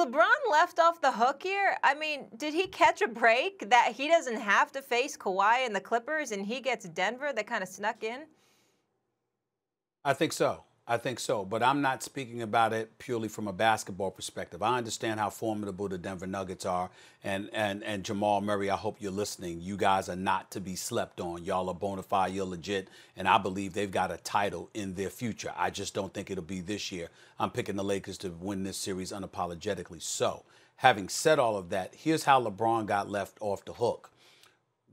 LeBron left off the hook here? I mean, did he catch a break that he doesn't have to face Kawhi and the Clippers and he gets Denver that kind of snuck in? I think so. I think so. But I'm not speaking about it purely from a basketball perspective. I understand how formidable the Denver Nuggets are. And Jamal Murray, I hope you're listening. You guys are not to be slept on. Y'all are bona fide. You're legit. And I believe they've got a title in their future. I just don't think it'll be this year. I'm picking the Lakers to win this series unapologetically. So, having said all of that, here's how LeBron got left off the hook.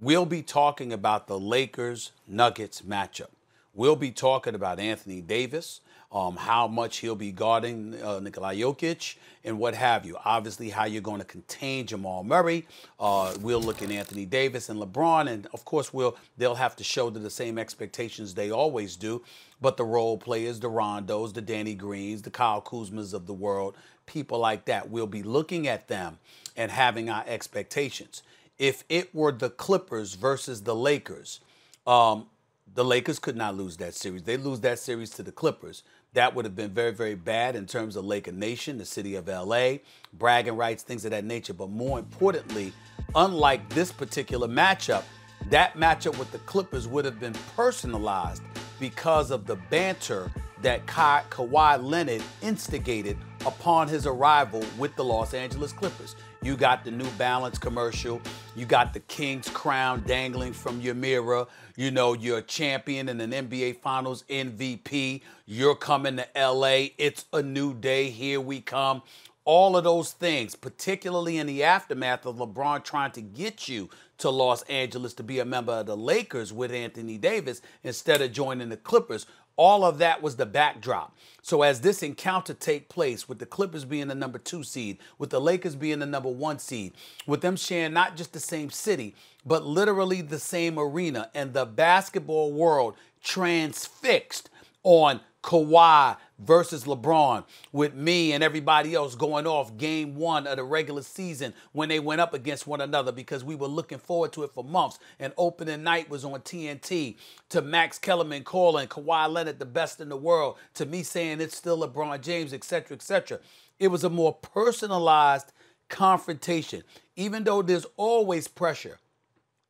We'll be talking about the Lakers-Nuggets matchup. We'll be talking about Anthony Davis, how much he'll be guarding Nikola Jokic, and what have you. Obviously, how you're going to contain Jamal Murray. We'll look at Anthony Davis and LeBron, and of course, they'll have to show the same expectations they always do. But the role players, the Rondos, the Danny Greens, the Kyle Kuzmas of the world, people like that, we'll be looking at them and having our expectations. If it were the Clippers versus the Lakers, the Lakers could not lose that series. They lose that series to the Clippers. That would have been very, very bad in terms of Laker Nation, the city of L.A., bragging rights, things of that nature. But more importantly, unlike this particular matchup, that matchup with the Clippers would have been personalized because of the banter that Kawhi Leonard instigated upon his arrival with the Los Angeles Clippers. You got the New Balance commercial. You got the King's crown dangling from your mirror. You know, you're a champion and an NBA Finals MVP. You're coming to LA. It's a new day. Here we come. All of those things, particularly in the aftermath of LeBron trying to get you to Los Angeles to be a member of the Lakers with Anthony Davis instead of joining the Clippers. All of that was the backdrop. So as this encounter take place, with the Clippers being the number 2 seed, with the Lakers being the number 1 seed, with them sharing not just the same city, but literally the same arena, and the basketball world transfixed on Kawhi versus LeBron, with me and everybody else going off game 1 of the regular season when they went up against one another because we were looking forward to it for months. And opening night was on TNT, to Max Kellerman calling Kawhi Leonard the best in the world, to me saying it's still LeBron James, etc., etc. It was a more personalized confrontation, even though there's always pressure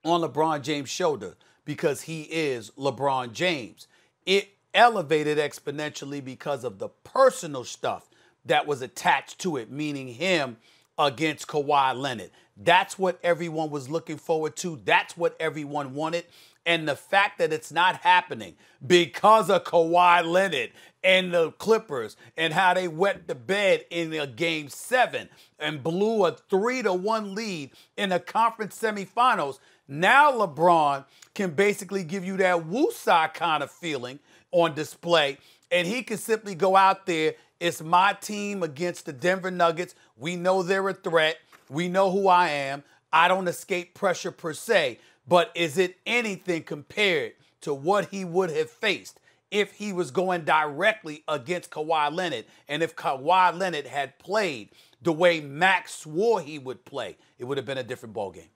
on LeBron James' shoulder because he is LeBron James. It elevated exponentially because of the personal stuff that was attached to it, meaning him against Kawhi Leonard. That's what everyone was looking forward to. That's what everyone wanted. And the fact that it's not happening because of Kawhi Leonard and the Clippers and how they wet the bed in a game 7 and blew a 3-1 lead in the conference semifinals. Now LeBron can basically give you that woosah kind of feeling on display, and he can simply go out there. It's my team against the Denver Nuggets. We know they're a threat. We know who I am. I don't escape pressure per se, but is it anything compared to what he would have faced if he was going directly against Kawhi Leonard, and if Kawhi Leonard had played the way Max swore he would play? It would have been a different ballgame.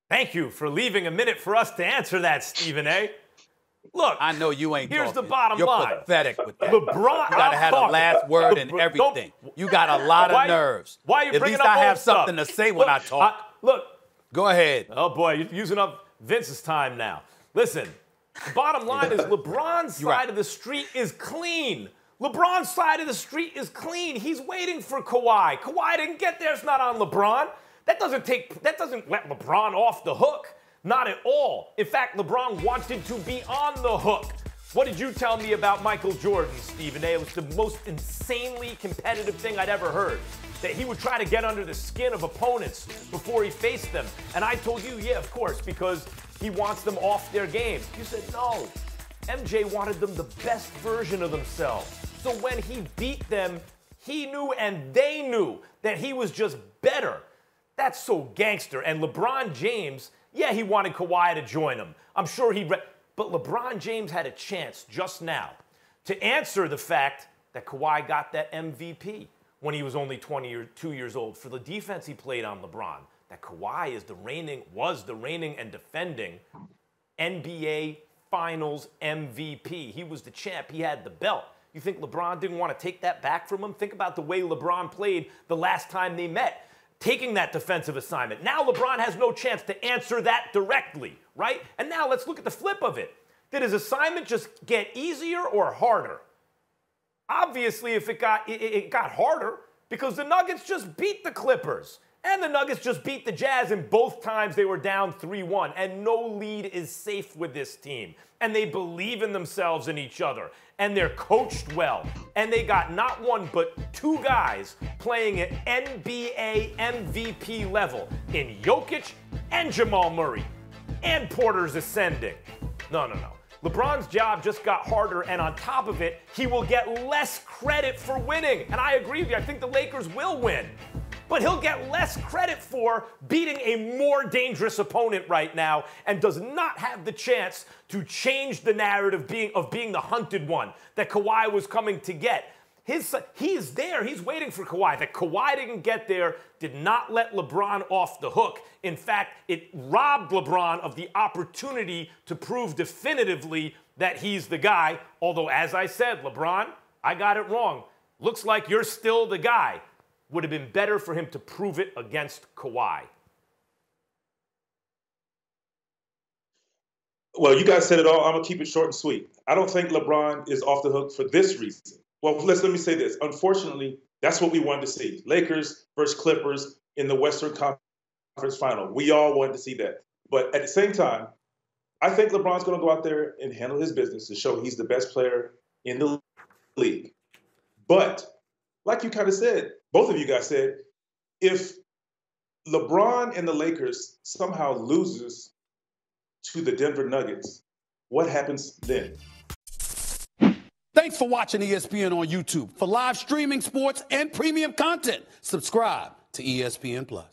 Thank you for leaving a minute for us to answer that, Stephen A. Look, I know you ain't here's talking. the bottom You're line. You're pathetic with that. LeBron, you got to have the last word and everything. You got a lot of nerves. Why are you bringing up At least I have stuff? something to say when I talk. Look. Go ahead. Oh, boy, you're using up Vince's time now. Listen, bottom line is LeBron's side of the street is clean. LeBron's side of the street is clean. He's waiting for Kawhi. Kawhi didn't get there. It's not on LeBron. That doesn't let LeBron off the hook. Not at all. In fact, LeBron wanted to be on the hook. What did you tell me about Michael Jordan, Stephen A? It was the most insanely competitive thing I'd ever heard. That he would try to get under the skin of opponents before he faced them. And I told you, yeah, of course, because he wants them off their game. You said, no. MJ wanted them the best version of themselves. So when he beat them, he knew and they knew that he was just better. That's so gangster. And LeBron James, yeah, he wanted Kawhi to join him. I'm sure but LeBron James had a chance just now to answer the fact that Kawhi got that MVP when he was only 22 years old for the defense he played on LeBron. That Kawhi was the reigning and defending NBA Finals MVP. He was the champ. He had the belt. You think LeBron didn't want to take that back from him? Think about the way LeBron played the last time they met, taking that defensive assignment. Now LeBron has no chance to answer that directly, right? And now let's look at the flip of it. Did his assignment just get easier or harder? Obviously, if it got harder, because the Nuggets just beat the Clippers. And the Nuggets just beat the Jazz, and both times they were down 3-1. And no lead is safe with this team. And they believe in themselves and each other. And they're coached well. And they got not one but two guys playing at NBA MVP level in Jokic and Jamal Murray. And Porter's ascending. No. LeBron's job just got harder, and on top of it, he will get less credit for winning. And I agree with you. I think the Lakers will win. But he'll get less credit for beating a more dangerous opponent right now and does not have the chance to change the narrative of being the hunted one that Kawhi was coming to get. He's there. He's waiting for Kawhi. That Kawhi didn't get there did not let LeBron off the hook. In fact, it robbed LeBron of the opportunity to prove definitively that he's the guy. Although, as I said, LeBron, I got it wrong. Looks like you're still the guy. Would have been better for him to prove it against Kawhi. Well, you guys said it all. I'm going to keep it short and sweet. I don't think LeBron is off the hook for this reason. Well, let me say this. Unfortunately, that's what we wanted to see. Lakers versus Clippers in the Western Conference Final. We all wanted to see that. But at the same time, I think LeBron's going to go out there and handle his business to show he's the best player in the league. But like you kind of said, both of you guys said, if LeBron and the Lakers somehow loses to the Denver Nuggets, what happens then? Thanks for watching ESPN on YouTube. For live streaming, sports, and premium content, subscribe to ESPN+.